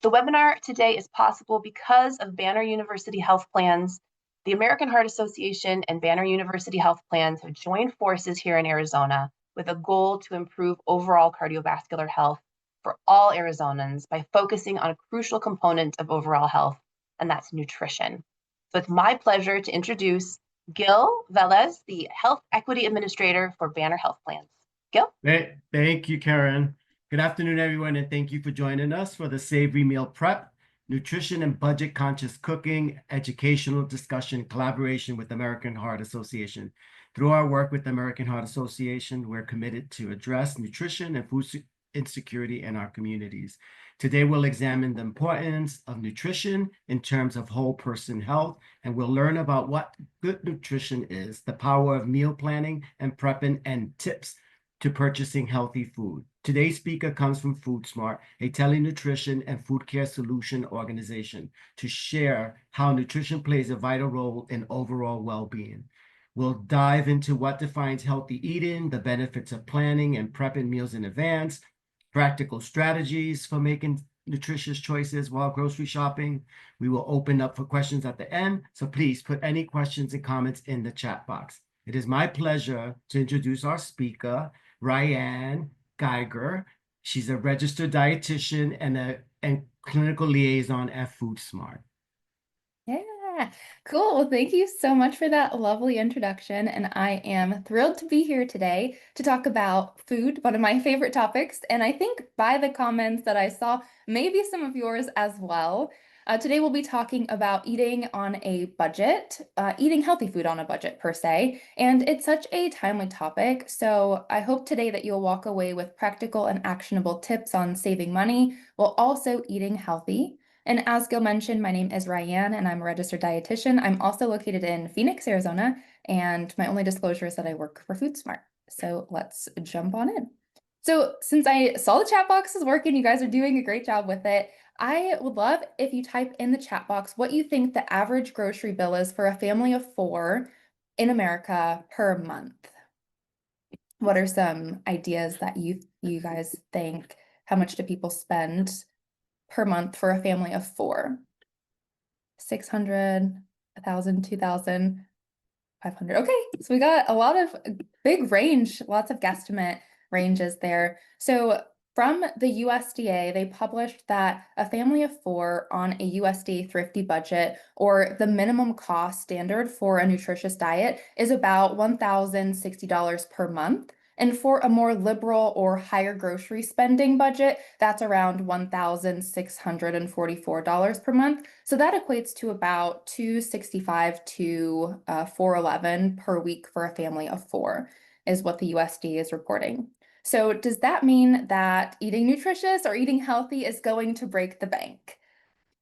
The webinar today is possible because of Banner University Health Plans. The American Heart Association and Banner University Health Plans have joined forces here in Arizona with a goal to improve overall cardiovascular health for all Arizonans by focusing on a crucial component of overall health, and that's nutrition. So it's my pleasure to introduce Gil Velez, the Health Equity Administrator for Banner Health Plans. Gil? Thank you, Karen. Good afternoon, everyone, and thank you for joining us for the Savory Meal Prep, Nutrition and Budget-Conscious Cooking, Educational Discussion Collaboration with American Heart Association. Through our work with the American Heart Association, we're committed to address nutrition and food insecurity in our communities. Today, we'll examine the importance of nutrition in terms of whole person health, and we'll learn about what good nutrition is, the power of meal planning and prepping, and tips to purchasing healthy food. Today's speaker comes from FoodSmart, a telenutrition and food care solution organization, to share how nutrition plays a vital role in overall well-being. We'll dive into what defines healthy eating, the benefits of planning and prepping meals in advance, practical strategies for making nutritious choices while grocery shopping. We will open up for questions at the end, so please put any questions and comments in the chat box. It is my pleasure to introduce our speaker, Ryan Geiger. She's a registered dietitian and clinical liaison at FoodSmart. Yeah, cool. Well, thank you so much for that lovely introduction. And I am thrilled to be here today to talk about food, one of my favorite topics. And I think by the comments that I saw, maybe some of yours as well. Today we'll be talking about eating on a budget, eating healthy food on a budget per se, and it's such a timely topic. So I hope today that you'll walk away with practical and actionable tips on saving money while also eating healthy. And as Gil mentioned, my name is Ryan and I'm a registered dietitian. I'm also located in Phoenix, Arizona, and my only disclosure is that I work for FoodSmart. So let's jump on in. So since I saw the chat box is working, you guys are doing a great job with it. I would love if you type in the chat box what you think the average grocery bill is for a family of 4 in America per month. What are some ideas that you guys think? How much do people spend per month for a family of 4? 600, 1,000, 2,000, 500. Okay, so we got a lot of big range, lots of guesstimate ranges there. So from the USDA, they published that a family of 4 on a USDA thrifty budget, or the minimum cost standard for a nutritious diet, is about $1,060 per month. And for a more liberal or higher grocery spending budget, that's around $1,644 per month. So that equates to about $265 to $411 per week for a family of 4, is what the USDA is reporting. So does that mean that eating nutritious or eating healthy is going to break the bank?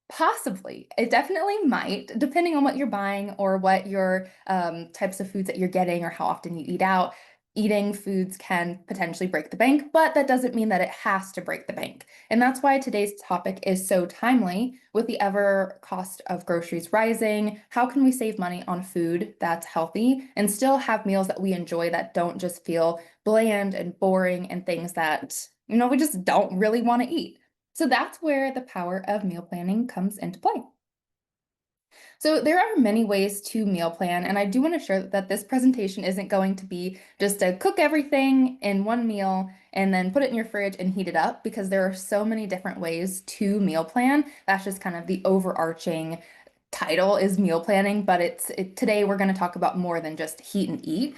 Possibly. It definitely might, depending on what you're buying or what your types of foods that you're getting or how often you eat out. Eating foods can potentially break the bank, but that doesn't mean that it has to break the bank. And that's why today's topic is so timely with the ever cost of groceries rising. How can we save money on food that's healthy and still have meals that we enjoy that don't just feel bland and boring and things that, we just don't really want to eat? So that's where the power of meal planning comes into play. So there are many ways to meal plan, and I do want to share that this presentation isn't going to be just to cook everything in one meal and then put it in your fridge and heat it up, because there are so many different ways to meal plan. That's just kind of the overarching title is meal planning, but today we're going to talk about more than just heat and eat.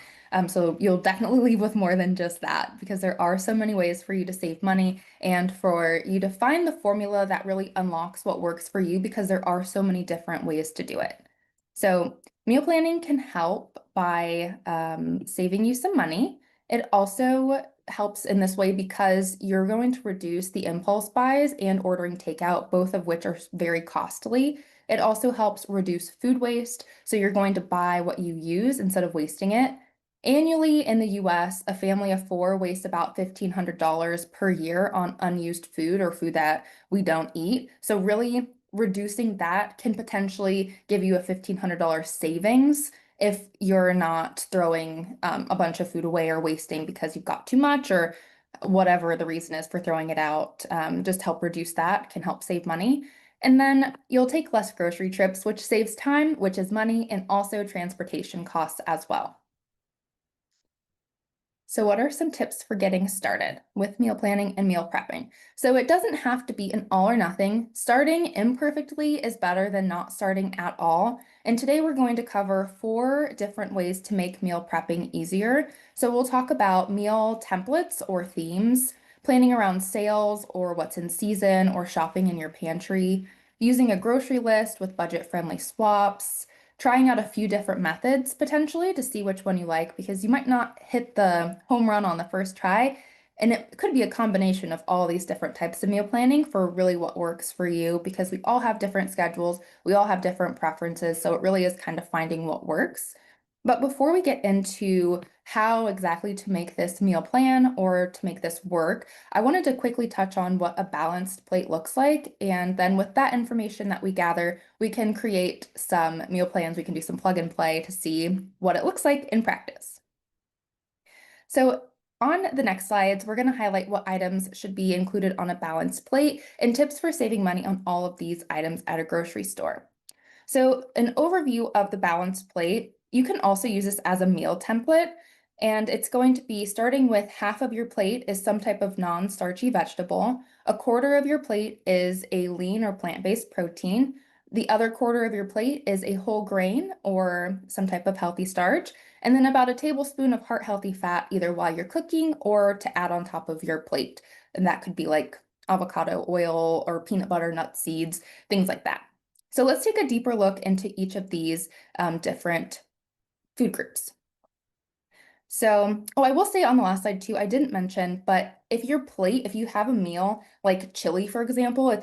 So you'll definitely leave with more than just that, because there are so many ways for you to save money and for you to find the formula that really unlocks what works for you, because there are so many different ways to do it. So meal planning can help by saving you some money. It also helps in this way because you're going to reduce the impulse buys and ordering takeout, both of which are very costly. It also helps reduce food waste, so you're going to buy what you use instead of wasting it. Annually in the US, a family of 4 wastes about $1,500 per year on unused food or food that we don't eat. So really reducing that can potentially give you a $1,500 savings if you're not throwing a bunch of food away or wasting because you've got too much or whatever the reason is for throwing it out, just help reduce that, can help save money. And then you'll take less grocery trips, which saves time, which is money, and also transportation costs as well. So what are some tips for getting started with meal planning and meal prepping? So it doesn't have to be an all or nothing. Starting imperfectly is better than not starting at all. And today we're going to cover 4 different ways to make meal prepping easier. So we'll talk about meal templates or themes, planning around sales or what's in season or shopping in your pantry, using a grocery list with budget-friendly swaps, trying out a few different methods potentially to see which one you like, because you might not hit the home run on the first try. And it could be a combination of all these different types of meal planning for really what works for you, because we all have different schedules, we all have different preferences. So it really is kind of finding what works. But before we get into how exactly to make this meal plan or to make this work, I wanted to quickly touch on what a balanced plate looks like. And then with that information that we gather, we can create some meal plans. We can do some plug and play to see what it looks like in practice. So on the next slides, we're going to highlight what items should be included on a balanced plate and tips for saving money on all of these items at a grocery store. So an overview of the balanced plate, you can also use this as a meal template, and it's going to be starting with half of your plate is some type of non-starchy vegetable, a quarter of your plate is a lean or plant-based protein, the other quarter of your plate is a whole grain or some type of healthy starch, and then about a tablespoon of heart-healthy fat either while you're cooking or to add on top of your plate. And that could be like avocado oil or peanut butter, nut seeds, things like that. So let's take a deeper look into each of these different food groups. So, I will say on the last slide too, I didn't mention, but if you have a meal like chili, for example,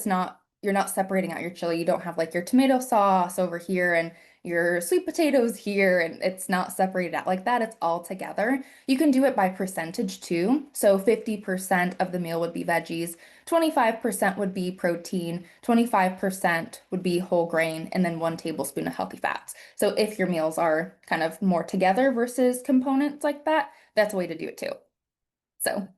you're not separating out your chili. You don't have like your tomato sauce over here and your sweet potatoes here, and it's not separated out like that. It's all together. You can do it by percentage too. So 50% of the meal would be veggies, 25% would be protein, 25% would be whole grain, and then 1 tablespoon of healthy fats. So if your meals are kind of more together versus components like that, that's a way to do it too. So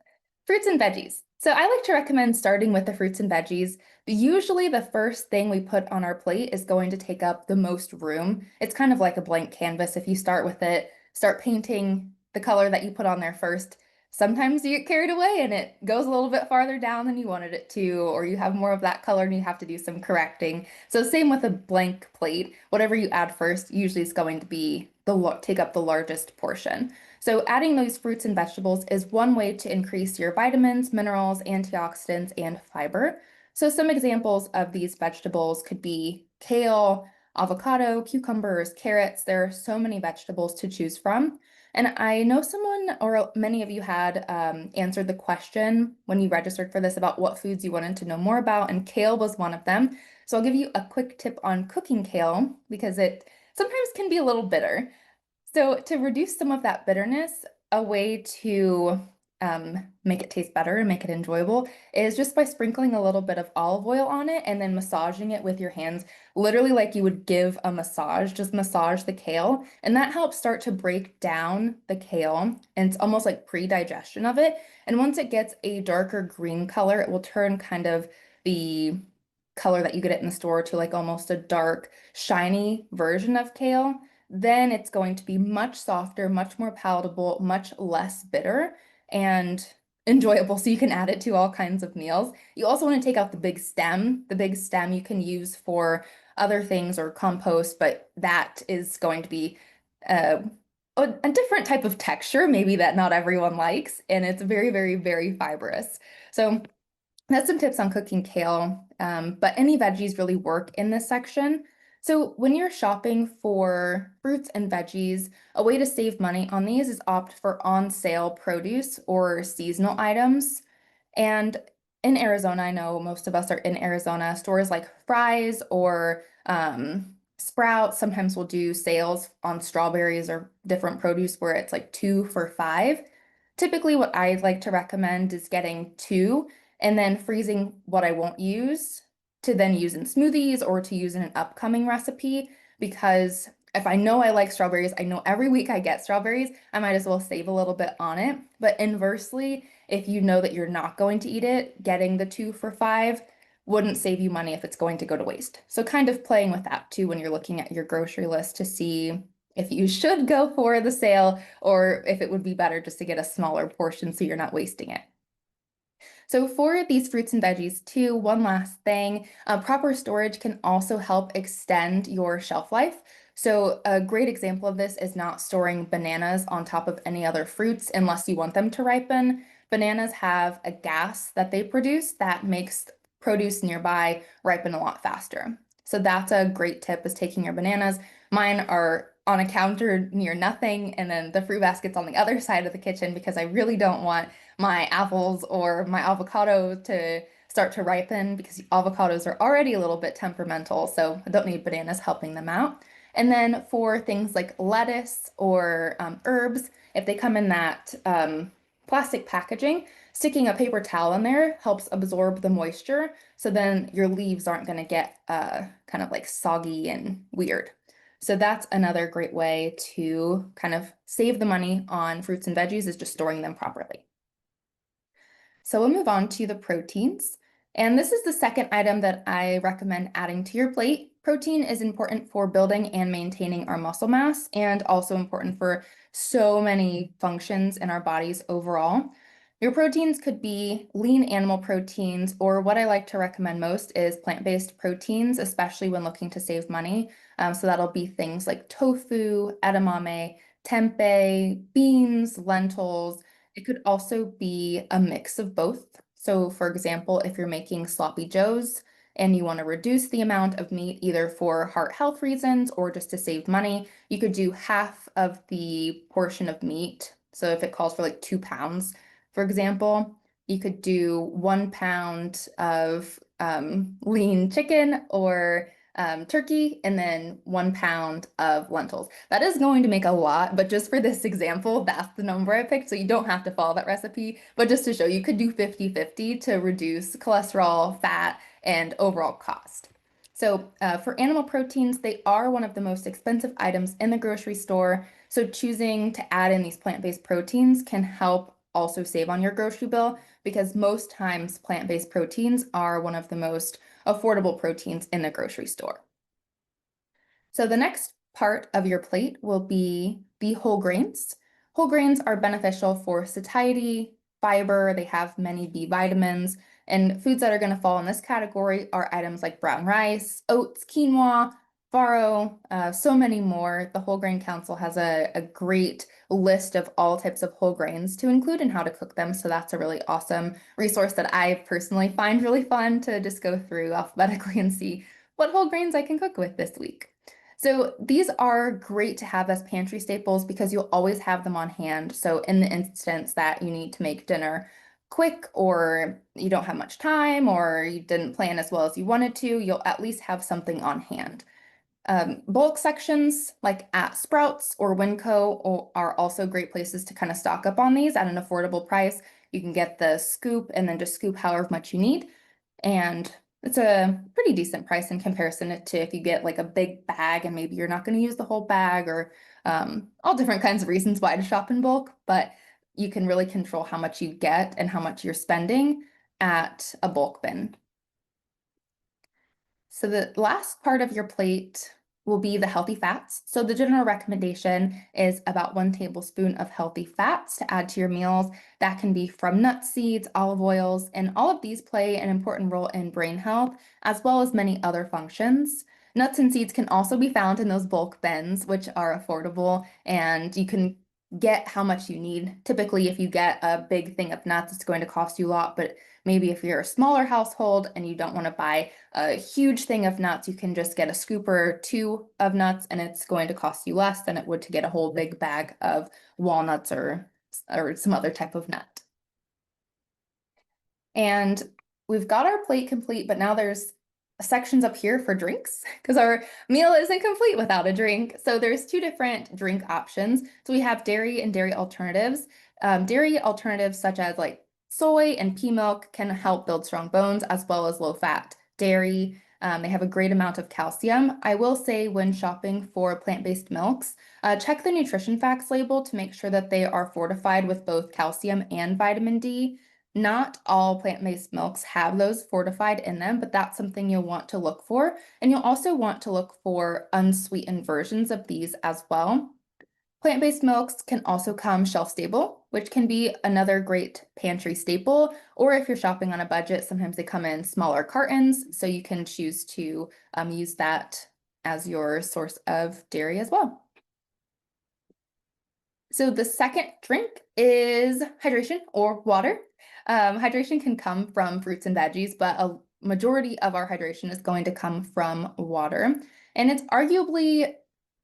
fruits and veggies. So I like to recommend starting with the fruits and veggies. Usually the first thing we put on our plate is going to take up the most room. It's kind of like a blank canvas. If you start with it, start painting the color that you put on there first, sometimes you get carried away and it goes a little bit farther down than you wanted it to, or you have more of that color and you have to do some correcting. So same with a blank plate, whatever you add first usually is going to be take up the largest portion. So adding those fruits and vegetables is one way to increase your vitamins, minerals, antioxidants, and fiber. So some examples of these vegetables could be kale, avocado, cucumbers, carrots. There are so many vegetables to choose from. And I know someone or many of you had answered the question when you registered for this about what foods you wanted to know more about, and kale was one of them. So I'll give you a quick tip on cooking kale because it sometimes can be a little bitter. So to reduce some of that bitterness, a way to make it taste better and make it enjoyable is just by sprinkling a little bit of olive oil on it and then massaging it with your hands, literally like you would give a massage, just massage the kale. And that helps start to break down the kale, and it's almost like pre-digestion of it. And once it gets a darker green color, it will turn kind of the color that you get it in the store to like almost a dark, shiny version of kale. Then it's going to be much softer, much more palatable, much less bitter and enjoyable. So you can add it to all kinds of meals. You also want to take out the big stem. The big stem you can use for other things or compost, but that is going to be a different type of texture, maybe that not everyone likes. And it's very, very, very fibrous. So that's some tips on cooking kale, but any veggies really work in this section. So when you're shopping for fruits and veggies, a way to save money on these is opt for on-sale produce or seasonal items. And in Arizona, I know most of us are in Arizona, stores like Fry's or Sprouts sometimes will do sales on strawberries or different produce where it's like 2 for $5. Typically, what I'd like to recommend is getting 2 and then freezing what I won't use to then use in smoothies or to use in an upcoming recipe, because if I know I like strawberries, I know every week I get strawberries, I might as well save a little bit on it. But inversely, if you know that you're not going to eat it, getting the 2 for $5 wouldn't save you money if it's going to go to waste. So kind of playing with that too when you're looking at your grocery list to see if you should go for the sale or if it would be better just to get a smaller portion so you're not wasting it. So for these fruits and veggies too, one last thing, proper storage can also help extend your shelf life. So a great example of this is not storing bananas on top of any other fruits unless you want them to ripen. Bananas have a gas that they produce that makes produce nearby ripen a lot faster. So that's a great tip, is taking your bananas. Mine are on a counter near nothing, and then the fruit basket's on the other side of the kitchen because I really don't want my apples or my avocado to start to ripen, because avocados are already a little bit temperamental, so I don't need bananas helping them out. And then for things like lettuce or herbs, if they come in that plastic packaging, sticking a paper towel in there helps absorb the moisture, so then your leaves aren't going to get kind of like soggy and weird. So that's another great way to kind of save the money on fruits and veggies, is just storing them properly. So we'll move on to the proteins. And this is the second item that I recommend adding to your plate. Protein is important for building and maintaining our muscle mass, and also important for so many functions in our bodies overall. Your proteins could be lean animal proteins, or what I like to recommend most is plant-based proteins, especially when looking to save money. So that'll be things like tofu, edamame, tempeh, beans, lentils. It could also be a mix of both. So for example, if you're making sloppy joes and you want to reduce the amount of meat either for heart health reasons or just to save money, you could do half of the portion of meat. So if it calls for like 2 pounds, for example, you could do 1 pound of lean chicken or turkey, and then 1 pound of lentils. That is going to make a lot, but just for this example, that's the number I picked. So you don't have to follow that recipe, but just to show you could do 50-50 to reduce cholesterol, fat, and overall cost. So for animal proteins, they are one of the most expensive items in the grocery store. So choosing to add in these plant-based proteins can help also save on your grocery bill, because most times plant-based proteins are one of the most affordable proteins in the grocery store. So the next part of your plate will be the whole grains. Whole grains are beneficial for satiety, fiber, they have many B vitamins, and foods that are going to fall in this category are items like brown rice, oats, quinoa, farro, so many more. The Whole Grain Council has a great list of all types of whole grains to include in how to cook them. So that's a really awesome resource that I personally find really fun to just go through alphabetically and see what whole grains I can cook with this week. So these are great to have as pantry staples because you'll always have them on hand. So in the instance that you need to make dinner quick, or you don't have much time, or you didn't plan as well as you wanted to, you'll at least have something on hand. Bulk sections like at Sprouts or Winco are also great places to kind of stock up on these at an affordable price. You can get the scoop and then just scoop however much you need. And it's a pretty decent price in comparison to if you get like a big bag and maybe you're not going to use the whole bag, or all different kinds of reasons why to shop in bulk. But you can really control how much you get and how much you're spending at a bulk bin. So the last part of your plate will be the healthy fats. So the general recommendation is about 1 tablespoon of healthy fats to add to your meals. That can be from nuts, seeds, olive oils, and all of these play an important role in brain health, as well as many other functions. Nuts and seeds can also be found in those bulk bins, which are affordable, and you can get how much you need. Typically, if you get a big thing of nuts, it's going to cost you a lot, but maybe if you're a smaller household and you don't want to buy a huge thing of nuts, you can just get a scoop or 2 of nuts, and it's going to cost you less than it would to get a whole big bag of walnuts or some other type of nut. And we've got our plate complete, but now there's sections up here for drinks because our meal isn't complete without a drink. So there's 2 different drink options. So we have dairy and dairy alternatives. Dairy alternatives such as like soy and pea milk can help build strong bones, as well as low-fat dairy. They have a great amount of calcium. I will say when shopping for plant-based milks, check the nutrition facts label to make sure that they are fortified with both calcium and vitamin D. Not all plant-based milks have those fortified in them, but that's something you'll want to look for. And you'll also want to look for unsweetened versions of these as well. Plant-based milks can also come shelf-stable, which can be another great pantry staple, or if you're shopping on a budget, sometimes they come in smaller cartons, so you can choose to use that as your source of dairy as well. So the second drink is hydration or water. Hydration can come from fruits and veggies, but a majority of our hydration is going to come from water. And it's arguably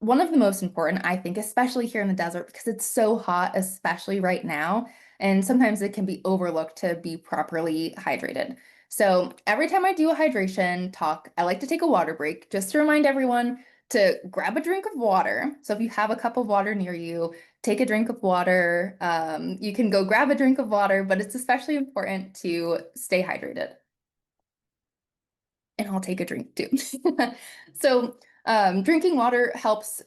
one of the most important, I think, especially here in the desert, because it's so hot, especially right now. And sometimes it can be overlooked to be properly hydrated. So every time I do a hydration talk, I like to take a water break just to remind everyone to grab a drink of water. So if you have a cup of water near you, take a drink of water. You can go grab a drink of water, but it's especially important to stay hydrated. And I'll take a drink too. So drinking water helps,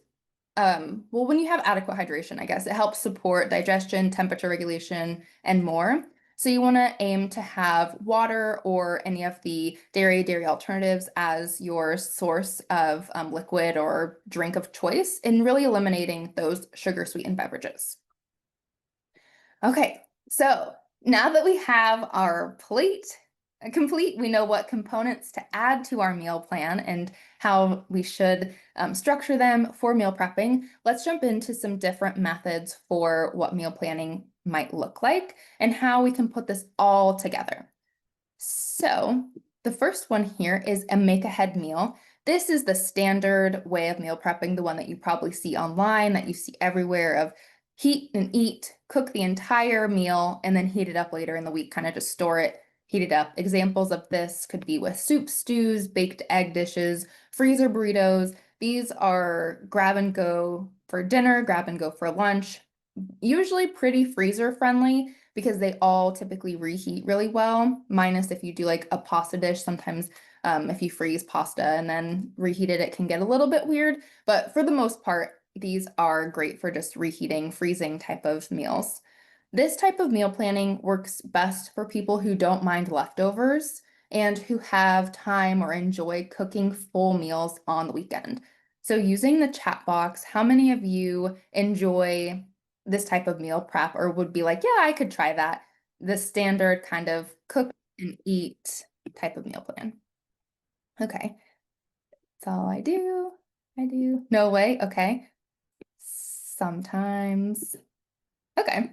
well, when you have adequate hydration, I guess, it helps support digestion, temperature regulation, and more. So you want to aim to have water or any of the dairy alternatives as your source of liquid or drink of choice, and really eliminating those sugar-sweetened beverages. Okay, so now that we have our plate complete, we know what components to add to our meal plan and how we should structure them for meal prepping. Let's jump into some different methods for what meal planning might look like and how we can put this all together. So the first one here is a make-ahead meal. This is the standard way of meal prepping, the one that you probably see online, that you see everywhere, of heat and eat, cook the entire meal, and then heat it up later in the week, kind of just store it, heat it up. Examples of this could be with soup, stews, baked egg dishes, freezer burritos. These are grab and go for dinner, grab and go for lunch, usually pretty freezer friendly because they all typically reheat really well, minus if you do like a pasta dish. Sometimes if you freeze pasta and then reheat it, it can get a little bit weird. But for the most part, these are great for just reheating, freezing type of meals. This type of meal planning works best for people who don't mind leftovers and who have time or enjoy cooking full meals on the weekend. So using the chat box, how many of you enjoy this type of meal prep or would be like, yeah, I could try that? The standard kind of cook and eat type of meal plan. Okay, that's all I do. No way, okay. Sometimes. Okay,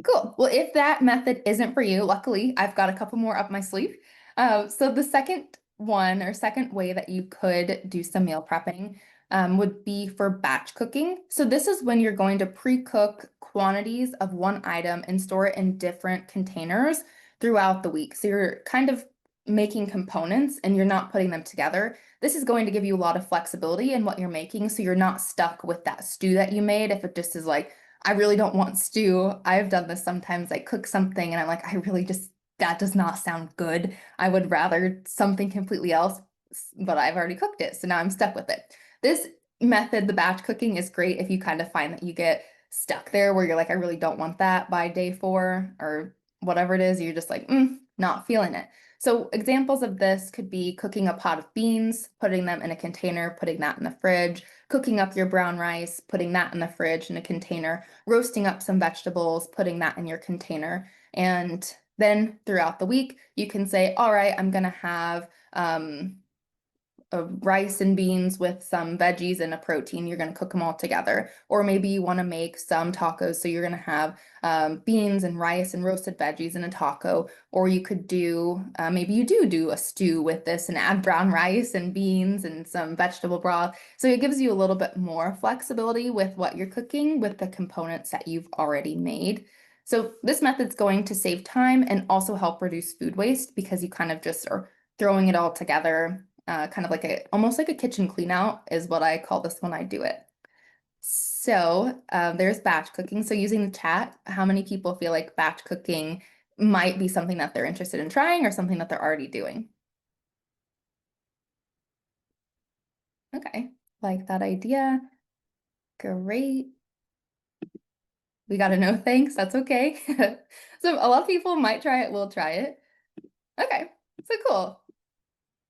cool. Well, if that method isn't for you, luckily, I've got a couple more up my sleeve. So the second one or second way that you could do some meal prepping would be for batch cooking. So this is when you're going to pre-cook quantities of one item and store it in different containers throughout the week. So you're kind of making components and you're not putting them together. This is going to give you a lot of flexibility in what you're making, so you're not stuck with that stew that you made. If it just is like, I really don't want stew. I've done this sometimes. I cook something and I'm like, that does not sound good. I would rather something completely else, but I've already cooked it, so now I'm stuck with it. This method, the batch cooking, is great if you kind of find that you get stuck there where you're like, I really don't want that by day 4 or whatever it is. You're just like, not feeling it. So examples of this could be cooking a pot of beans, putting them in a container, putting that in the fridge, cooking up your brown rice, putting that in the fridge in a container, roasting up some vegetables, putting that in your container. And then throughout the week, you can say, all right, I'm going to have rice and beans with some veggies and a protein. You're going to cook them all together. Or maybe you want to make some tacos. So you're going to have beans and rice and roasted veggies in a taco. Or you could do, maybe you do a stew with this and add brown rice and beans and some vegetable broth. So it gives you a little bit more flexibility with what you're cooking with the components that you've already made. So this method's going to save time and also help reduce food waste because you kind of just are throwing it all together. Kind of like almost like a kitchen clean out is what I call this when I do it. So there's batch cooking. So using the chat, how many people feel like batch cooking might be something that they're interested in trying or something that they're already doing? Okay, like that idea. Great. We got a no thanks, that's okay. So a lot of people might try it, will try it. Okay, so cool.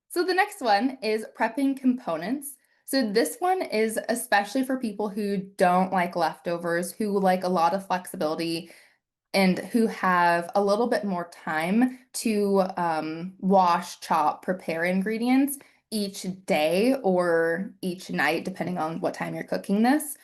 So the next one is prepping components. So this one is especially for people who don't like leftovers, who like a lot of flexibility, and who have a little bit more time to wash, chop, prepare ingredients each day or each night, depending on what time you're cooking this.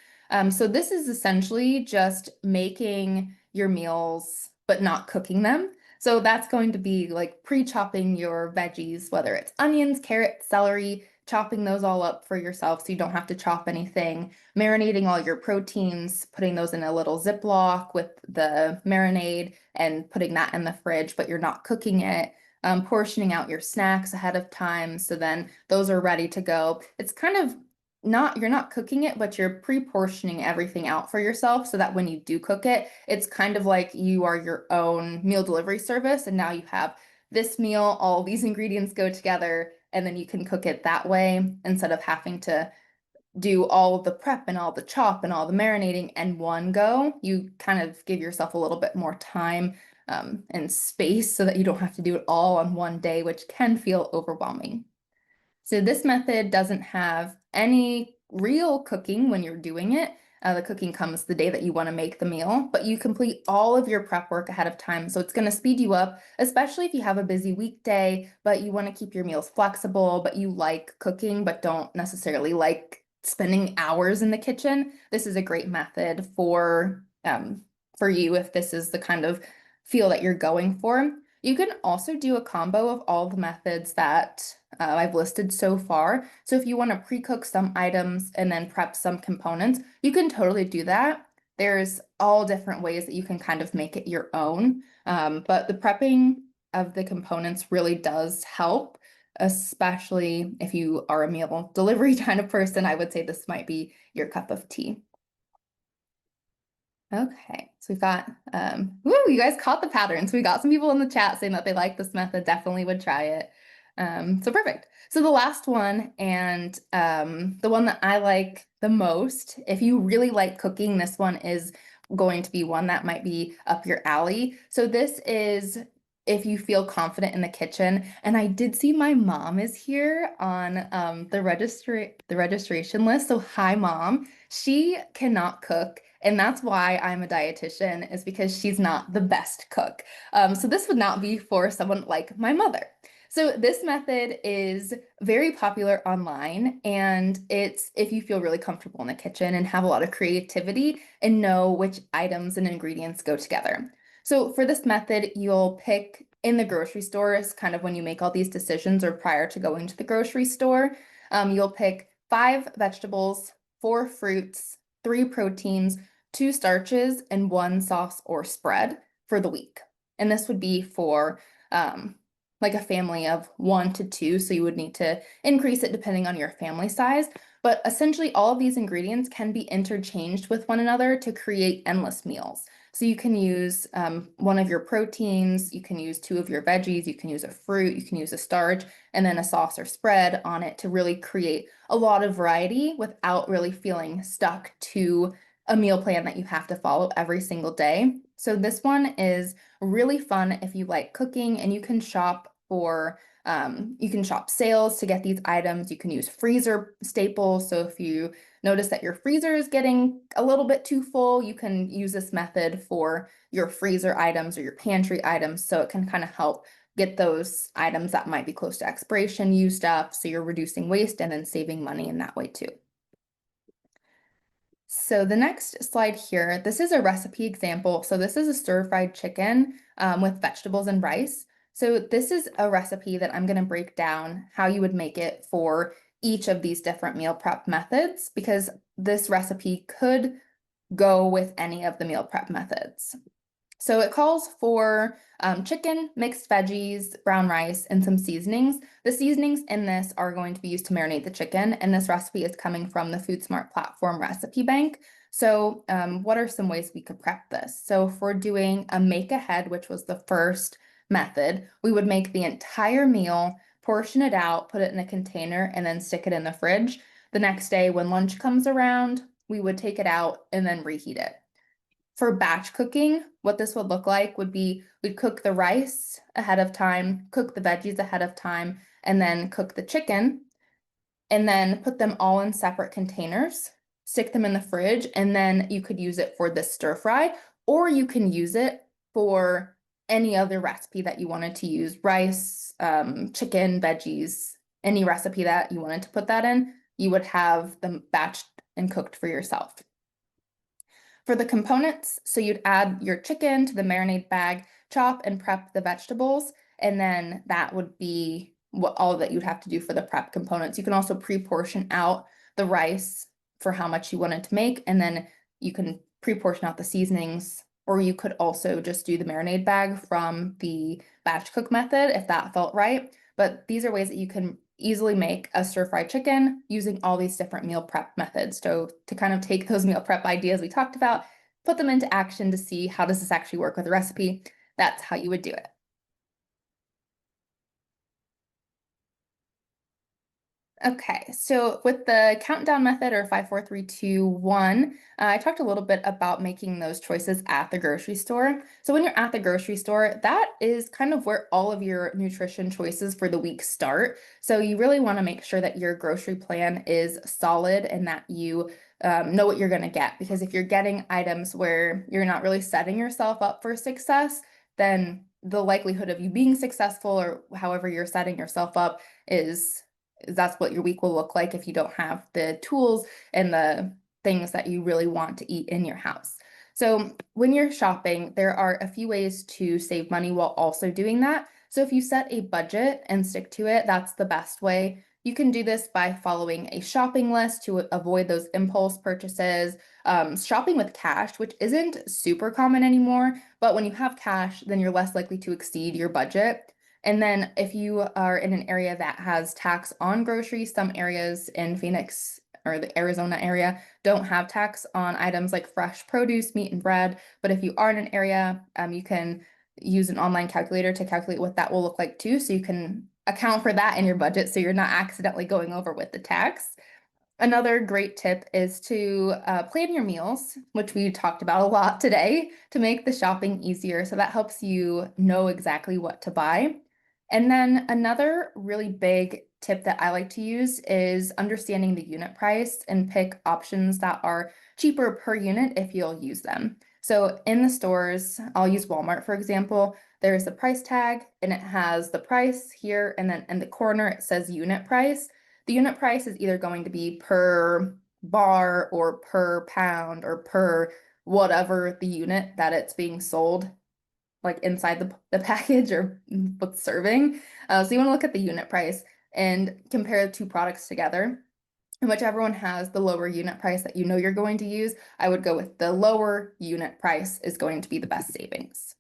So this is essentially just making your meals, but not cooking them. So that's going to be like pre-chopping your veggies, whether it's onions, carrots, celery, chopping those all up for yourself so you don't have to chop anything, marinating all your proteins, putting those in a little Ziploc with the marinade and putting that in the fridge, but you're not cooking it. Portioning out your snacks ahead of time, so then those are ready to go. It's kind of not, you're not cooking it, but you're pre-portioning everything out for yourself so that when you do cook it, it's kind of like you are your own meal delivery service, and now you have this meal, all these ingredients go together, and then you can cook it that way instead of having to do all the prep and all the chop and all the marinating in one go. You kind of give yourself a little bit more time and space so that you don't have to do it all on one day, which can feel overwhelming. So this method doesn't have any real cooking when you're doing it. The cooking comes the day that you want to make the meal, but you complete all of your prep work ahead of time. So it's going to speed you up, especially if you have a busy weekday, but you want to keep your meals flexible, but you like cooking, but don't necessarily like spending hours in the kitchen. This is a great method for you if this is the kind of feel that you're going for. You can also do a combo of all the methods that I've listed so far. So if you want to pre-cook some items and then prep some components, you can totally do that. There's all different ways that you can kind of make it your own. But the prepping of the components really does help, especially if you are a meal delivery kind of person. I would say this might be your cup of tea. Okay, so we've got, you guys caught the pattern. So we got some people in the chat saying that they like this method, definitely would try it. So perfect. So the last one, and the one that I like the most, if you really like cooking, this one is going to be one that might be up your alley. So this is if you feel confident in the kitchen. And I did see my mom is here on the registration list. So hi, Mom. She cannot cook. And that's why I'm a dietitian, is because she's not the best cook. So this would not be for someone like my mother. So this method is very popular online, and it's if you feel really comfortable in the kitchen and have a lot of creativity and know which items and ingredients go together. So for this method, you'll pick in the grocery stores, kind of when you make all these decisions or prior to going to the grocery store, you'll pick 5 vegetables, 4 fruits, 3 proteins, 2 starches, and 1 sauce or spread for the week. And this would be for like a family of 1 to 2, so you would need to increase it depending on your family size. But essentially all of these ingredients can be interchanged with one another to create endless meals. So you can use one of your proteins, you can use 2 of your veggies, you can use a fruit, you can use a starch, and then a sauce or spread on it to really create a lot of variety without really feeling stuck to a meal plan that you have to follow every single day. So this one is really fun if you like cooking, and you can shop for you can shop sales to get these items. You can use freezer staples. So if you notice that your freezer is getting a little bit too full, you can use this method for your freezer items or your pantry items. So it can kind of help get those items that might be close to expiration used up. So you're reducing waste and then saving money in that way too. So the next slide here, this is a recipe example. So this is a stir-fried chicken with vegetables and rice. So this is a recipe that I'm going to break down how you would make it for each of these different meal prep methods, because this recipe could go with any of the meal prep methods. So it calls for chicken, mixed veggies, brown rice, and some seasonings. The seasonings in this are going to be used to marinate the chicken, and this recipe is coming from the Food Smart Platform Recipe Bank. So what are some ways we could prep this? So if we're doing a make ahead, which was the first method, we would make the entire meal, portion it out, put it in a container, and then stick it in the fridge. The next day when lunch comes around, we would take it out and then reheat it. For batch cooking, what this would look like would be we'd cook the rice ahead of time, cook the veggies ahead of time, and then cook the chicken, and then put them all in separate containers, stick them in the fridge, and then you could use it for the stir fry, or you can use it for any other recipe that you wanted to use, rice, chicken, veggies, any recipe that you wanted to put that in, you would have them batched and cooked for yourself. For the components, so you'd add your chicken to the marinade bag, chop and prep the vegetables, and then that would be all that you'd have to do for the prep components. You can also pre-portion out the rice for how much you wanted to make, and then you can pre-portion out the seasonings, or you could also just do the marinade bag from the batch cook method if that felt right. But these are ways that you can easily make a stir-fried chicken using all these different meal prep methods. So to kind of take those meal prep ideas we talked about, put them into action to see how does this actually work with a recipe, that's how you would do it. Okay, so with the countdown method or 5, 4, 3, 2, 1, I talked a little bit about making those choices at the grocery store. So when you're at the grocery store, that is kind of where all of your nutrition choices for the week start. So you really want to make sure that your grocery plan is solid and that you know what you're going to get. Because if you're getting items where you're not really setting yourself up for success, then the likelihood of you being successful or however you're setting yourself up is that's what your week will look like if you don't have the tools and the things that you really want to eat in your house. So when you're shopping, there are a few ways to save money while also doing that. So if you set a budget and stick to it, that's the best way. You can do this by following a shopping list to avoid those impulse purchases. Shopping with cash, which isn't super common anymore, but when you have cash, then you're less likely to exceed your budget. And then if you are in an area that has tax on groceries, some areas in Phoenix or the Arizona area don't have tax on items like fresh produce, meat, and bread. But if you are in an area, you can use an online calculator to calculate what that will look like too. So you can account for that in your budget so you're not accidentally going over with the tax. Another great tip is to plan your meals, which we talked about a lot today, to make the shopping easier. So that helps you know exactly what to buy. And then another really big tip that I like to use is understanding the unit price and pick options that are cheaper per unit if you'll use them. So in the stores, I'll use Walmart, for example, there's the price tag and it has the price here, and then in the corner it says unit price. The unit price is either going to be per bar or per pound or per whatever the unit that it's being sold, like inside the package or what's serving. So you want to look at the unit price and compare the two products together. And whichever one has the lower unit price that you know you're going to use, I would go with the lower unit price is going to be the best savings.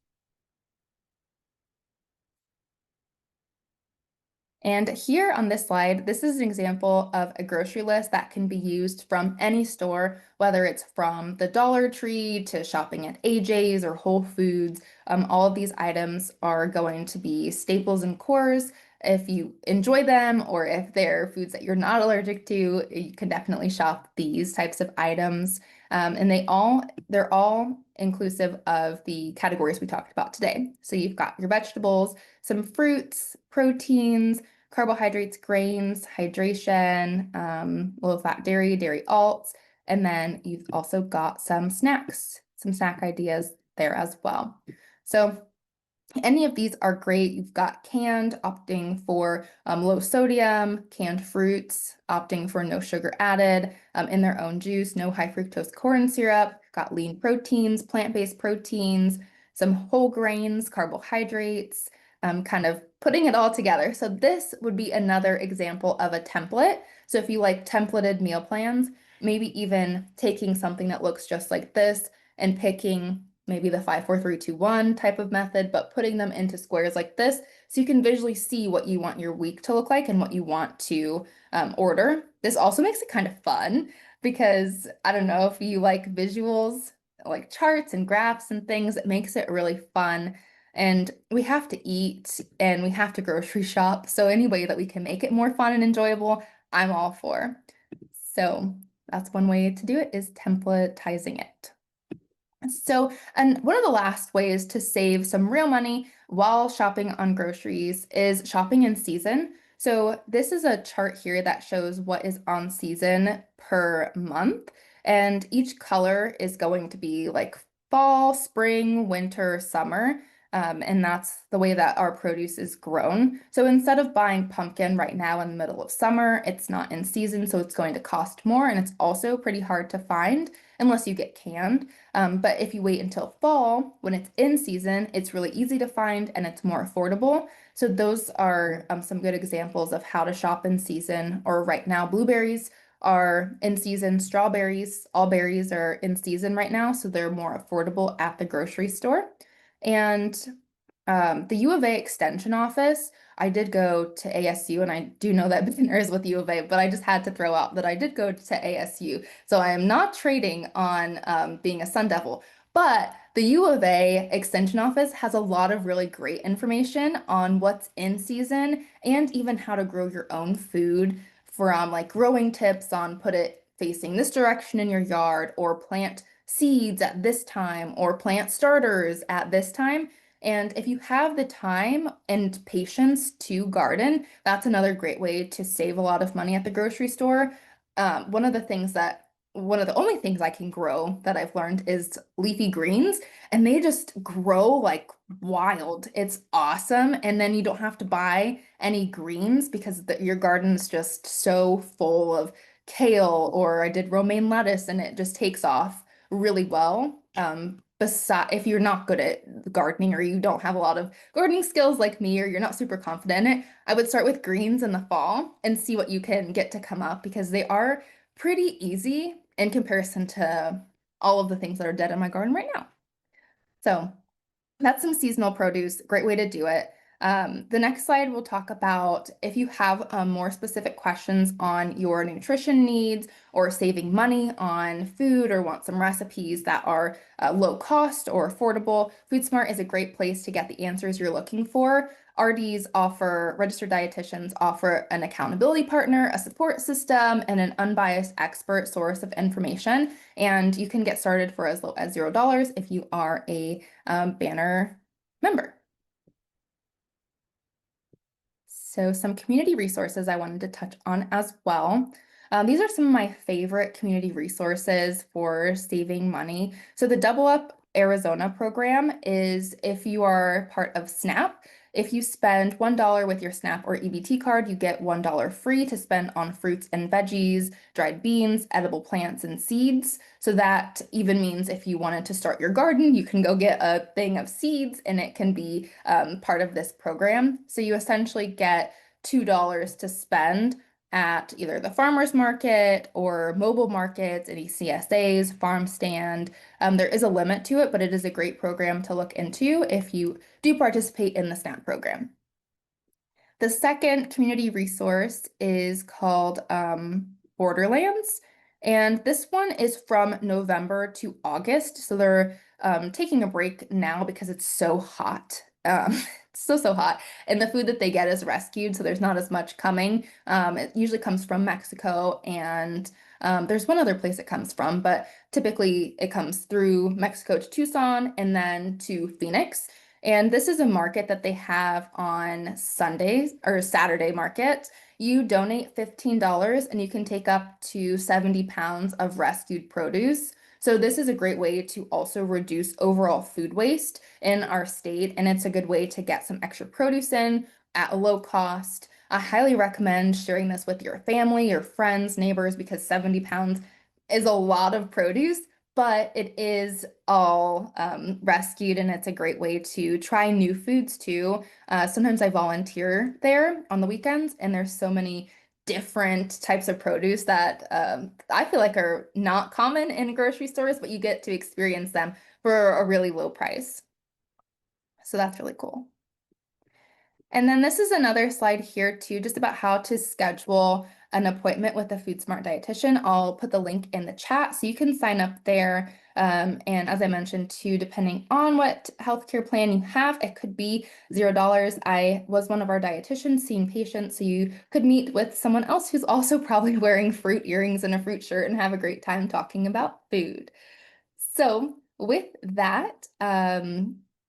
And here on this slide, this is an example of a grocery list that can be used from any store, whether it's from the Dollar Tree to shopping at AJ's or Whole Foods. All of these items are going to be staples and cores. If you enjoy them or if they're foods that you're not allergic to, you can definitely shop these types of items. And they're all inclusive of the categories we talked about today. So you've got your vegetables, some fruits, proteins, carbohydrates, grains, hydration, low-fat dairy, dairy alts, and then you've also got some snacks, some snack ideas there as well. So any of these are great. You've got canned, opting for low sodium, canned fruits, opting for no sugar added, in their own juice, no high fructose corn syrup, got lean proteins, plant-based proteins, some whole grains, carbohydrates, kind of putting it all together. So this would be another example of a template. So if you like templated meal plans, maybe even taking something that looks just like this and picking maybe the 5, 4, 3, 2, 1 type of method, but putting them into squares like this so you can visually see what you want your week to look like and what you want to order. This also makes it kind of fun because I don't know if you like visuals, like charts and graphs and things, it makes it really fun. And we have to eat and we have to grocery shop. So any way that we can make it more fun and enjoyable, I'm all for. So that's one way to do it, is templatizing it. So, and one of the last ways to save some real money while shopping on groceries is shopping in season. So this is a chart here that shows what is on season per month, and each color is going to be like fall, spring, winter, summer. And that's the way that our produce is grown. So instead of buying pumpkin right now in the middle of summer, it's not in season, so it's going to cost more, and it's also pretty hard to find unless you get canned. But if you wait until fall, when it's in season, it's really easy to find and it's more affordable. So those are some good examples of how to shop in season. Or right now, blueberries are in season, strawberries, all berries are in season right now, so they're more affordable at the grocery store. And the U of A Extension Office, I did go to ASU, and I do know that beginners with U of A, but I just had to throw out that I did go to ASU. So I am not trading on being a Sun Devil, but the U of A Extension Office has a lot of really great information on what's in season and even how to grow your own food, from like growing tips on put it facing this direction in your yard, or plant seeds at this time, or plant starters at this time. And if you have the time and patience to garden, that's another great way to save a lot of money at the grocery store. One of the only things I can grow that I've learned is leafy greens, and they just grow like wild. It's awesome. And then you don't have to buy any greens because your garden's just so full of kale, or I did romaine lettuce, and it just takes off really well. If you're not good at gardening, or you don't have a lot of gardening skills like me, or you're not super confident in it, I would start with greens in the fall and see what you can get to come up, because they are pretty easy in comparison to all of the things that are dead in my garden right now. So that's some seasonal produce, great way to do it. The next slide will talk about if you have more specific questions on your nutrition needs, or saving money on food, or want some recipes that are low cost or affordable. FoodSmart is a great place to get the answers you're looking for. Registered dietitians offer an accountability partner, a support system, and an unbiased expert source of information. And you can get started for as low as $0 if you are a Banner member. So some community resources I wanted to touch on as well. These are some of my favorite community resources for saving money. So the Double Up Arizona program is if you are part of SNAP. If you spend $1 with your SNAP or EBT card, you get $1 free to spend on fruits and veggies, dried beans, edible plants, and seeds. So that even means if you wanted to start your garden, you can go get a thing of seeds, and it can be part of this program. So you essentially get $2 to spend at either the farmer's market or mobile markets, any CSAs, farm stand. There is a limit to it, but it is a great program to look into if you do participate in the SNAP program. The second community resource is called Borderlands, and this one is from November to August. So they're taking a break now because it's so hot. It's so hot, and the food that they get is rescued, so there's not as much coming. It usually comes from Mexico, and there's one other place it comes from, but typically it comes through Mexico to Tucson and then to Phoenix. And this is a market that they have on Sundays, or Saturday market. You donate $15 and you can take up to 70 pounds of rescued produce. So this is a great way to also reduce overall food waste in our state, and it's a good way to get some extra produce in at a low cost. I highly recommend sharing this with your family, your friends, neighbors, because 70 pounds is a lot of produce, but it is all rescued, and it's a great way to try new foods too. Sometimes I volunteer there on the weekends, and there's so many different types of produce that I feel like are not common in grocery stores, but you get to experience them for a really low price. So that's really cool. And then this is another slide here too, just about how to schedule an appointment with a FoodSmart dietitian. I'll put the link in the chat so you can sign up there And as I mentioned too, depending on what healthcare plan you have, it could be $0. I was one of our dietitians seeing patients, so you could meet with someone else who's also probably wearing fruit earrings and a fruit shirt and have a great time talking about food. So with that,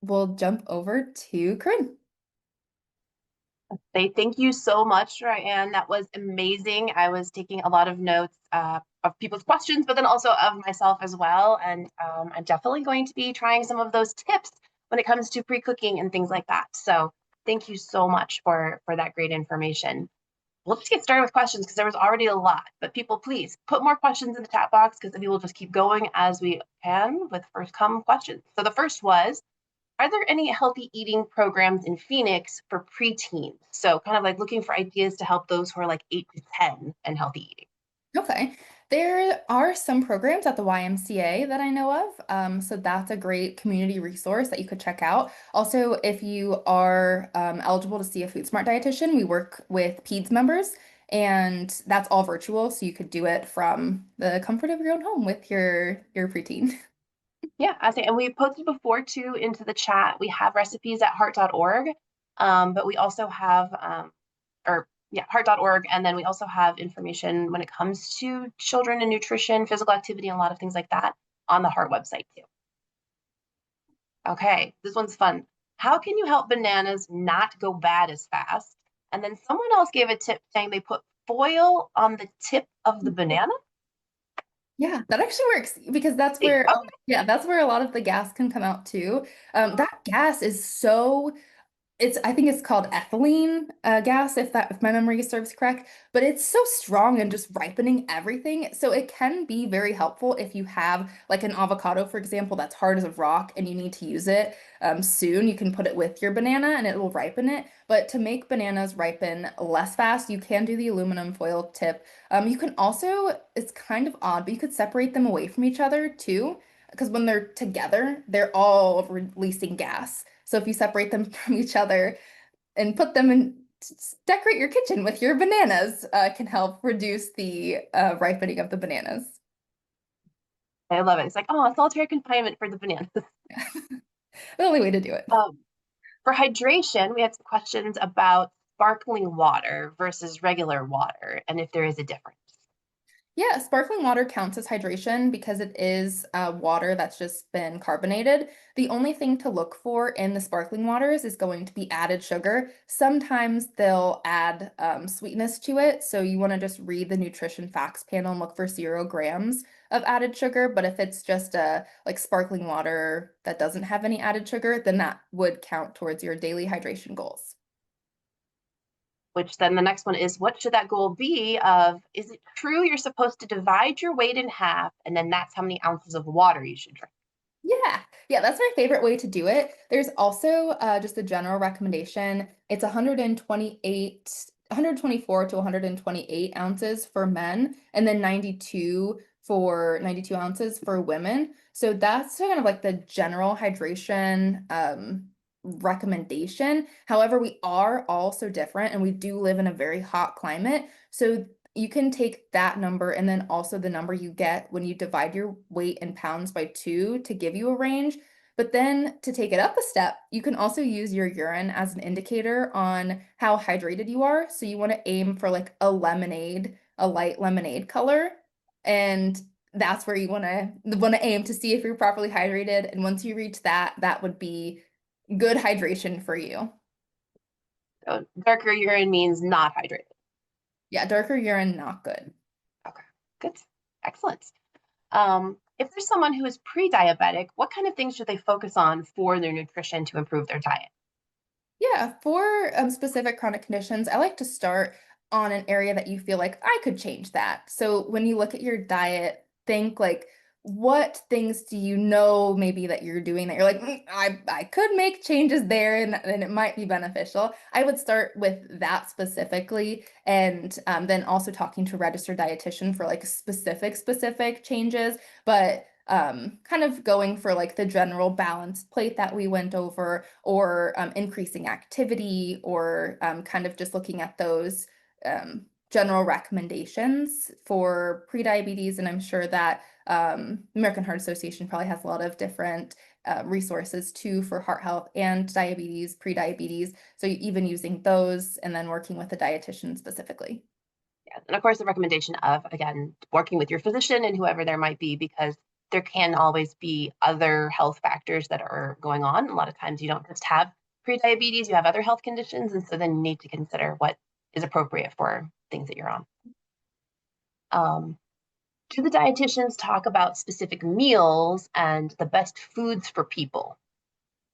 we'll jump over to Corinne. Thank you so much, Ryan. That was amazing. I was taking a lot of notes of people's questions, but then also of myself as well. And I'm definitely going to be trying some of those tips when it comes to pre-cooking and things like that. So thank you so much for that great information. We'll just get started with questions because there was already a lot. But people, please put more questions in the chat box because we will just keep going as we can with first come questions. So the first was, are there any healthy eating programs in Phoenix for preteens? So kind of like looking for ideas to help those who are like 8 to 10 and healthy eating. Okay. There are some programs at the YMCA that I know of. So that's a great community resource that you could check out. Also, if you are eligible to see a Food Smart dietitian, we work with PEDS members, and that's all virtual. So you could do it from the comfort of your own home with your preteen. Yeah, I say, and we posted before too into the chat. We have recipes at heart.org, but we also have, heart.org, and then we also have information when it comes to children and nutrition, physical activity, and a lot of things like that on the Heart website too. Okay, this one's fun. How can you help bananas not go bad as fast? And then someone else gave a tip saying they put foil on the tip of the banana. Yeah, that actually works because that's where, Okay. yeah, that's where a lot of the gas can come out too. That gas is so I think it's called ethylene gas, if my memory serves correct, but it's so strong and just ripening everything. So it can be very helpful if you have like an avocado, for example, that's hard as a rock and you need to use it soon. You can put it with your banana and it will ripen it. But to make bananas ripen less fast, you can do the aluminum foil tip. You can also, it's kind of odd, but you could separate them away from each other too, because when they're together, they're all releasing gas. So if you separate them from each other and put them in, decorate your kitchen with your bananas, can help reduce the ripening of the bananas. I love it. It's like, oh, solitary confinement for the bananas. The only way to do it. For hydration, we had some questions about sparkling water versus regular water and if there is a difference. Yeah, sparkling water counts as hydration because it is water that's just been carbonated. The only thing to look for in the sparkling waters is going to be added sugar. Sometimes they'll add sweetness to it, so you want to just read the nutrition facts panel and look for 0 grams of added sugar. But if it's just a like sparkling water that doesn't have any added sugar, then that would count towards your daily hydration goals. Which then the next one is, what should that goal be of, is it true you're supposed to divide your weight in half and then that's how many ounces of water you should drink? Yeah, that's my favorite way to do it. There's also just a general recommendation. It's 124 to 128 ounces for men, and then 92 ounces for women. So that's kind of like the general hydration recommendation. However, we are all so different and we do live in a very hot climate. So you can take that number and then also the number you get when you divide your weight in pounds by 2 to give you a range. But then to take it up a step, you can also use your urine as an indicator on how hydrated you are. So you want to aim for like a lemonade, a light lemonade color. And that's where you want to aim to see if you're properly hydrated. And once you reach that, that would be good hydration for you. So darker urine means not hydrated. Yeah, darker urine, not good. Okay, good. Excellent. If there's someone who is pre-diabetic, what kind of things should they focus on for their nutrition to improve their diet? Yeah, for specific chronic conditions, I like to start on an area that you feel like I could change that. So when you look at your diet, think like, what things do you know maybe that you're doing that you're like, I could make changes there and it might be beneficial. I would start with that specifically, and then also talking to a registered dietitian for like specific changes. But kind of going for like the general balanced plate that we went over, or increasing activity, or kind of just looking at those general recommendations for prediabetes, and I'm sure that American Heart Association probably has a lot of different resources too for heart health and diabetes, prediabetes. So even using those and then working with a dietitian specifically. Yes. And of course, the recommendation of, again, working with your physician and whoever there might be, because there can always be other health factors that are going on. A lot of times you don't just have prediabetes, you have other health conditions. And so then you need to consider what is appropriate for things that you're on. Do the dietitians talk about specific meals and the best foods for people?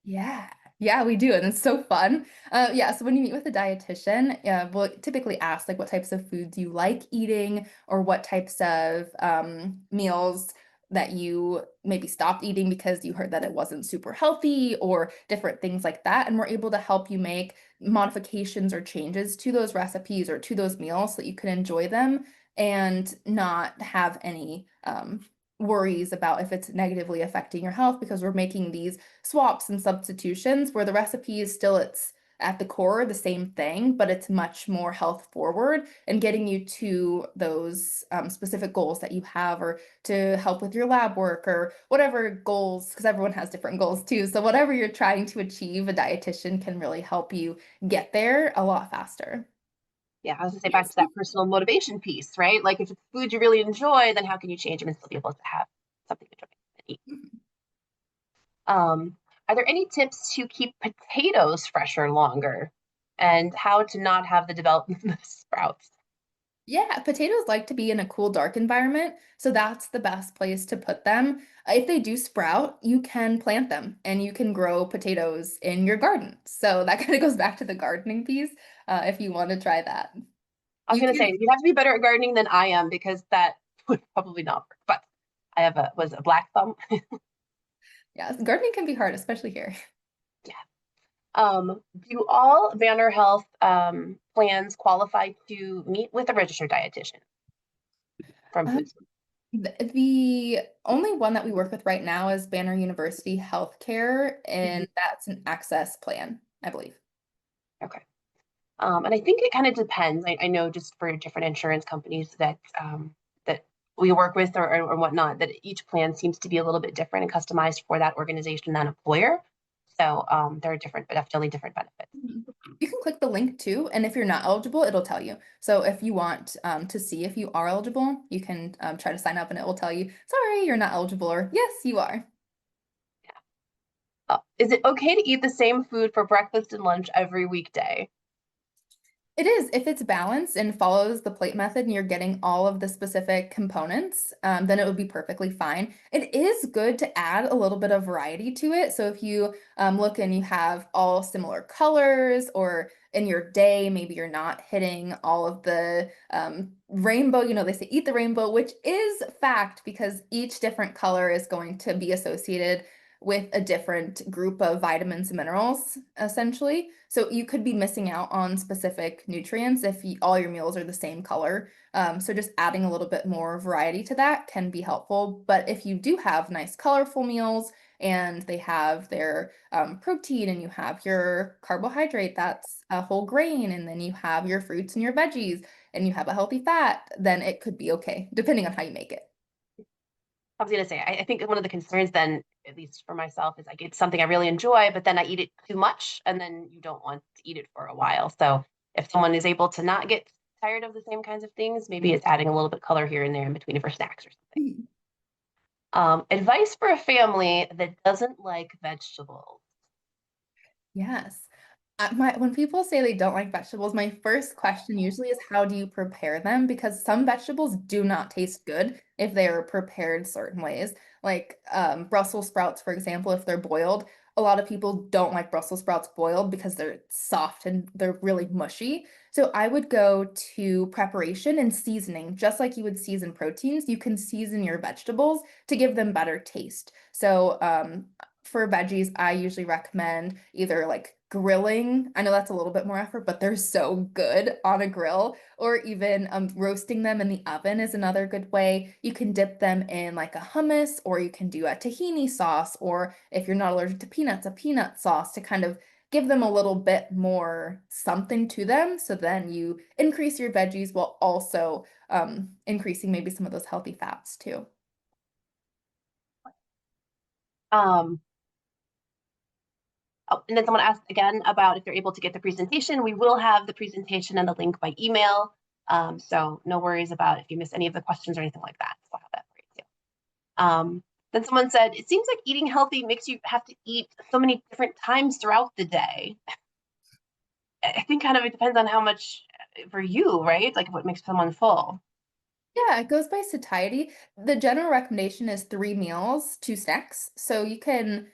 Yeah. Yeah, we do, and it's so fun. Yeah, so when you meet with a dietitian, we'll typically ask like what types of foods you like eating or what types of meals that you maybe stopped eating because you heard that it wasn't super healthy or different things like that. And we're able to help you make modifications or changes to those recipes or to those meals so that you can enjoy them and not have any worries about if it's negatively affecting your health, because we're making these swaps and substitutions where the recipe is still it's at the core the same thing, but it's much more health forward and getting you to those specific goals that you have, or to help with your lab work or whatever goals, because everyone has different goals too. So whatever you're trying to achieve, a dietitian can really help you get there a lot faster. Yeah, I was gonna say back Yes. to that personal motivation piece, right? Like if it's food you really enjoy, then how can you change them and still be able to have something to eat? Are there any tips to keep potatoes fresher longer, and how to not have the development of sprouts? Yeah, potatoes like to be in a cool, dark environment, so that's the best place to put them. If they do sprout, you can plant them and you can grow potatoes in your garden. So that kind of goes back to the gardening piece, if you want to try that. I was You gonna say can, you have to be better at gardening than I am because that would probably not work. But I have a black thumb. yeah, gardening can be hard, especially here. Yeah. Do all Banner Health plans qualify to meet with a registered dietitian from Uh, Foods? the only one that we work with right now is Banner University Healthcare, Mhm. and that's an access plan, I believe. Okay. And I think it kind of depends. I know just for different insurance companies that we work with or whatnot, that each plan seems to be a little bit different and customized for that organization and employer. So there are different, but definitely different benefits. Mhm. You can click the link too, and if you're not eligible, it'll tell you. So if you want to see if you are eligible, you can try to sign up and it will tell you, sorry, you're not eligible, or yes, you are. Is it okay to eat the same food for breakfast and lunch every weekday? It is, if it's balanced and follows the plate method and you're getting all of the specific components, then it would be perfectly fine. It is good to add a little bit of variety to it. So if you look and you have all similar colors, or in your day, maybe you're not hitting all of the rainbow, they say eat the rainbow, which is fact because each different color is going to be associated with a different group of vitamins and minerals, essentially. So you could be missing out on specific nutrients if all your meals are the same color. So just adding a little bit more variety to that can be helpful. But if you do have nice, colorful meals and they have their protein and you have your carbohydrate, that's a whole grain, and then you have your fruits and your veggies and you have a healthy fat, then it could be okay, depending on how you make it. I was gonna say, I think one of the concerns then, at least for myself, is I get something I really enjoy, but then I eat it too much, and then you don't want to eat it for a while. So if someone is able to not get tired of the same kinds of things, maybe it's adding a little bit color here and there in between for snacks or something. Mhm. Advice for a family that doesn't like vegetables. Yes. When people say they don't like vegetables, my first question usually is how do you prepare them? Because some vegetables do not taste good if they are prepared certain ways. Like Brussels sprouts, for example, if they're boiled, a lot of people don't like Brussels sprouts boiled because they're soft and they're really mushy. So I would go to preparation and seasoning, just like you would season proteins. You can season your vegetables to give them better taste. So for veggies, I usually recommend either like grilling. I know that's a little bit more effort, but they're so good on a grill, or even roasting them in the oven is another good way. You can dip them in like a hummus, or you can do a tahini sauce, or if you're not allergic to peanuts, a peanut sauce to kind of give them a little bit more something to them. So then you increase your veggies while also increasing maybe some of those healthy fats too. Oh, and then someone asked again about if they're able to get the presentation. We will have the presentation and the link by email. So no worries about if you miss any of the questions or anything like that. So I'll have that for you too. Then someone said, it seems like eating healthy makes you have to eat so many different times throughout the day. I think kind of it depends on how much for you, right? Like what makes someone full. Yeah, it goes by satiety. The general recommendation is 3 meals, 2 snacks. So you can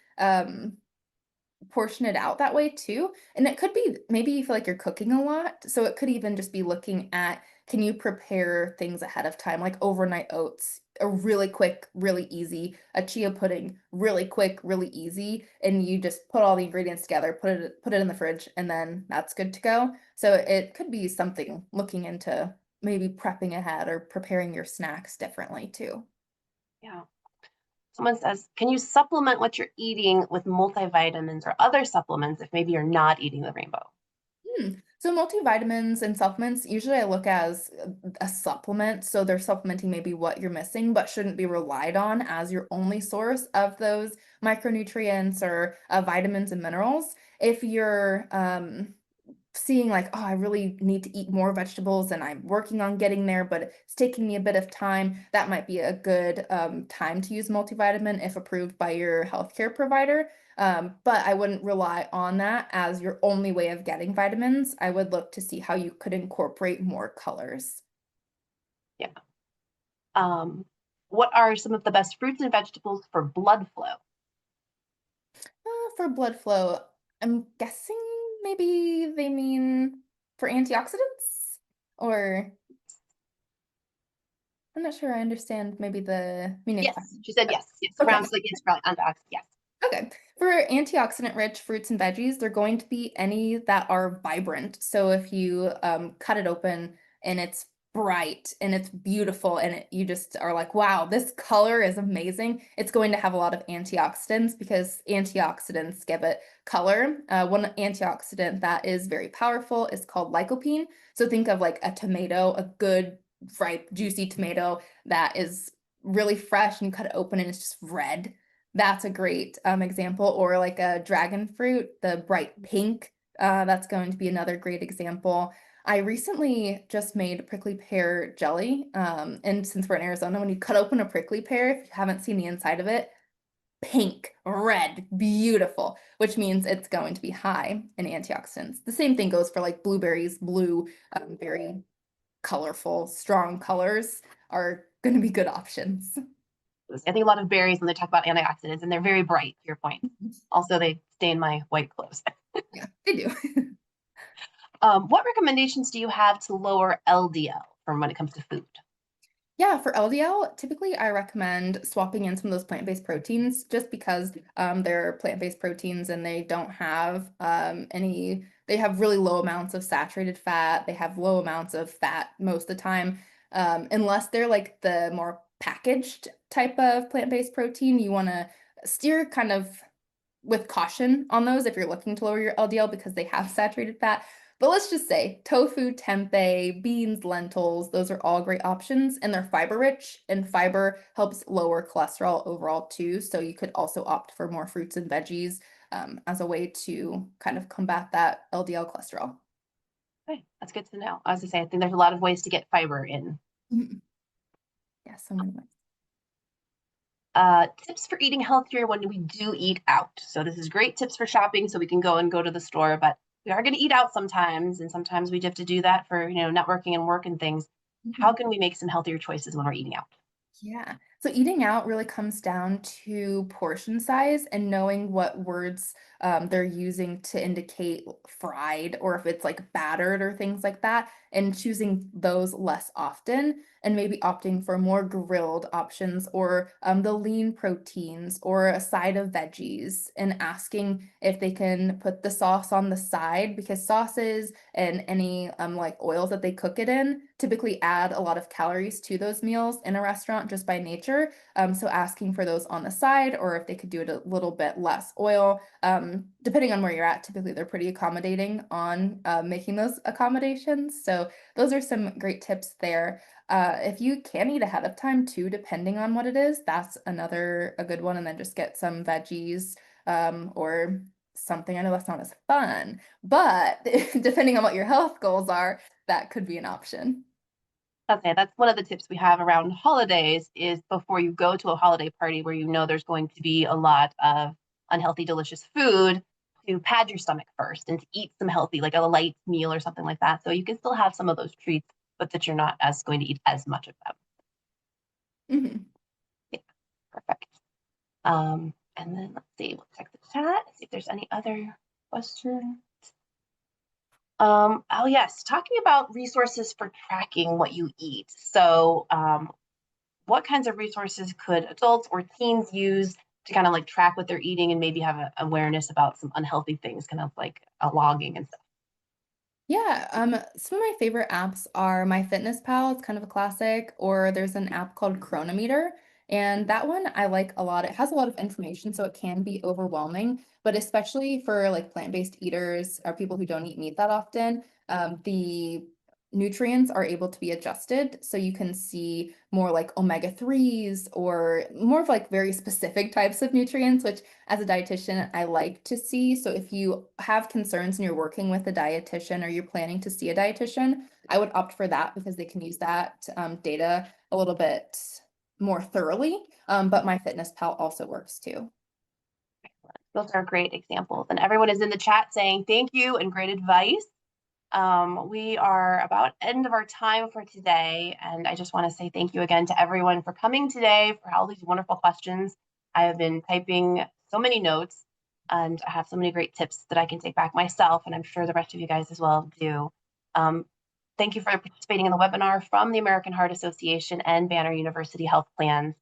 portion it out that way too. And it could be maybe you feel like you're cooking a lot. So it could even just be looking at, can you prepare things ahead of time, like overnight oats, a really quick, really easy, a chia pudding, really quick, really easy, and you just put all the ingredients together, put it in the fridge, and then that's good to go. So it could be something looking into maybe prepping ahead or preparing your snacks differently too. Yeah. Someone says, can you supplement what you're eating with multivitamins or other supplements if maybe you're not eating the rainbow? So multivitamins and supplements, usually I look as a supplement. So they're supplementing maybe what you're missing, but shouldn't be relied on as your only source of those micronutrients or vitamins and minerals. If you're seeing like, oh, I really need to eat more vegetables and I'm working on getting there, but it's taking me a bit of time, that might be a good time to use multivitamin if approved by your healthcare provider. But I wouldn't rely on that as your only way of getting vitamins. I would look to see how you could incorporate more colors. Yeah. What are some of the best fruits and vegetables for blood flow? For blood flow, I'm guessing maybe they mean for antioxidants, or I'm not sure I understand maybe the meaning Yes, behind. she said yes. Yes, Okay. around like it's probably antioxidants. Yes. Okay. For antioxidant-rich fruits and veggies, they're going to be any that are vibrant. So if you cut it open and it's bright and it's beautiful and you just are like, wow, this color is amazing, it's going to have a lot of antioxidants because antioxidants give it color. One antioxidant that is very powerful is called lycopene. So think of like a tomato, a good, ripe, juicy tomato that is really fresh and you cut it open and it's just red. That's a great example. Or like a dragon fruit, the bright pink. That's going to be another great example. I recently just made prickly pear jelly. And since we're in Arizona, when you cut open a prickly pear, if you haven't seen the inside of it, pink, red, beautiful, which means it's going to be high in antioxidants. The same thing goes for like blueberries, blue, very colorful, strong colors are going to be good options. I think a lot of berries when they talk about antioxidants, and they're very bright, to your point. Also, they stain my white clothes. Yeah, they do. What recommendations do you have to lower LDL from when it comes to food? Yeah, for LDL, typically I recommend swapping in some of those plant-based proteins just because they're plant-based proteins and they don't have they have really low amounts of saturated fat. They have low amounts of fat most of the time. Unless they're like the more packaged type of plant-based protein, you want to steer kind of with caution on those if you're looking to lower your LDL because they have saturated fat. But let's just say tofu, tempeh, beans, lentils, those are all great options and they're fiber rich, and fiber helps lower cholesterol overall too. So you could also opt for more fruits and veggies as a way to kind of combat that LDL cholesterol. Okay, that's good to know. As I say, I think there's a lot of ways to get fiber in. Mhm. Yeah, so many ways. Tips for eating healthier when we do eat out. So this is great tips for shopping so we can go to the store, but we are going to eat out sometimes, and sometimes we have to do that for, networking and work and things. How Mhm. can we make some healthier choices when we're eating out? Yeah. So eating out really comes down to portion size and knowing what words they're using to indicate fried or if it's like battered or things like that, and choosing those less often and maybe opting for more grilled options or the lean proteins or a side of veggies, and asking if they can put the sauce on the side because sauces and any like oils that they cook it in typically add a lot of calories to those meals in a restaurant just by nature. So asking for those on the side, or if they could do it a little bit less oil, depending on where you're at, typically they're pretty accommodating on making those accommodations. So those are some great tips there. If you can eat ahead of time too, depending on what it is, that's a good one. And then just get some veggies or something. I know that's not as fun, but depending on what your health goals are, that could be an option. Okay, that's one of the tips we have around holidays is before you go to a holiday party where you know there's going to be a lot of unhealthy, delicious food, to pad your stomach first and to eat some healthy, like a light meal or something like that. So you can still have some of those treats, but that you're not as going to eat as much of them. Mhm. Yeah, perfect. And then let's see, we'll check the chat, see if there's any other questions. Oh yes, talking about resources for tracking what you eat. So what kinds of resources could adults or teens use to kind of like track what they're eating and maybe have an awareness about some unhealthy things, kind of like logging and stuff? Yeah, some of my favorite apps are MyFitnessPal, it's kind of a classic, or there's an app called Chronometer, and that one I like a lot. It has a lot of information, so it can be overwhelming, but especially for like plant-based eaters or people who don't eat meat that often, the nutrients are able to be adjusted, so you can see more like omega-3s or more of like very specific types of nutrients, which as a dietitian, I like to see. So if you have concerns and you're working with a dietitian or you're planning to see a dietitian, I would opt for that because they can use that data a little bit more thoroughly. But MyFitnessPal also works too. Those are great examples. And everyone is in the chat saying thank you and great advice. We are about end of our time for today. And I just want to say thank you again to everyone for coming today, for all these wonderful questions. I have been typing so many notes and I have so many great tips that I can take back myself. And I'm sure the rest of you guys as well do. Thank you for participating in the webinar from the American Heart Association and Banner University Health Plans.